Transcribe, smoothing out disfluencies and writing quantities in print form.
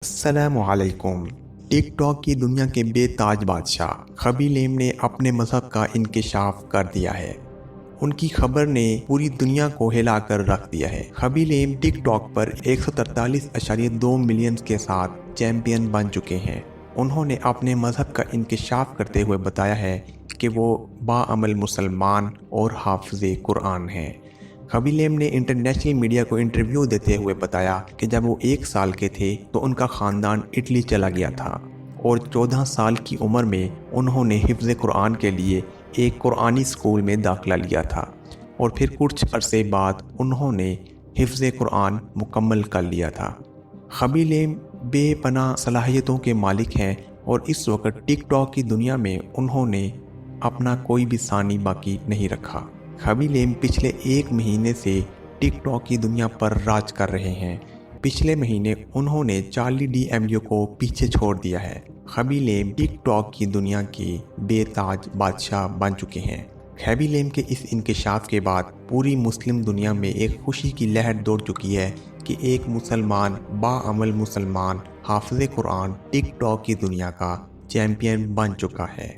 अस्सलाम वालेकुम। Tick tock की दुनिया के बेताज बादशाह खबी लेम ने अपने मज़हब का इंकशाफ कर दिया है। उनकी खबर ने पूरी दुनिया को हिलाकर रख दिया है। खबी लेम टिक टॉक पर 143.2 मिलियन के साथ चैंपियन बन चुके हैं। उन्होंने अपने मज़हब का इंकशाफ करते हुए बताया है कि वो बाअमल मुसलमान और हाफ़िज़ कुरान हैं। खबी लेम ने इंटरनेशनल मीडिया को इंटरव्यू देते हुए बताया कि जब वो 1 साल के थे तो उनका ख़ानदान इटली चला गया था और 14 साल की उम्र में उन्होंने हिफ्ज़ कुरान के लिए एक कुरानी स्कूल में दाखिला लिया था और फिर कुछ अरसे बाद उन्होंने हिफ्ज़ कुरान मुकम्मल कर लिया था। खबी लेम बेपनाह सलाहियतों के मालिक हैं और इस वक्त टिक टॉक की दुनिया में उन्होंने अपना कोई भी सानी बाकी नहीं रखा। खबी लेम पिछले 1 महीने से टिक टॉक की दुनिया पर राज कर रहे हैं। पिछले महीने उन्होंने चार्ली डीएमएलियो को पीछे छोड़ दिया है। खबी लेम टिक टॉक की दुनिया के बेताज बादशाह बन चुके हैं। खबी लेम के इस इंकशाफ के बाद पूरी मुस्लिम दुनिया में एक खुशी की लहर दौड़ चुकी है कि एक मुसलमान बाअमल मुसलमान हाफ़िज़ कुरान टिक टॉक की दुनिया का चैंपियन बन चुका है।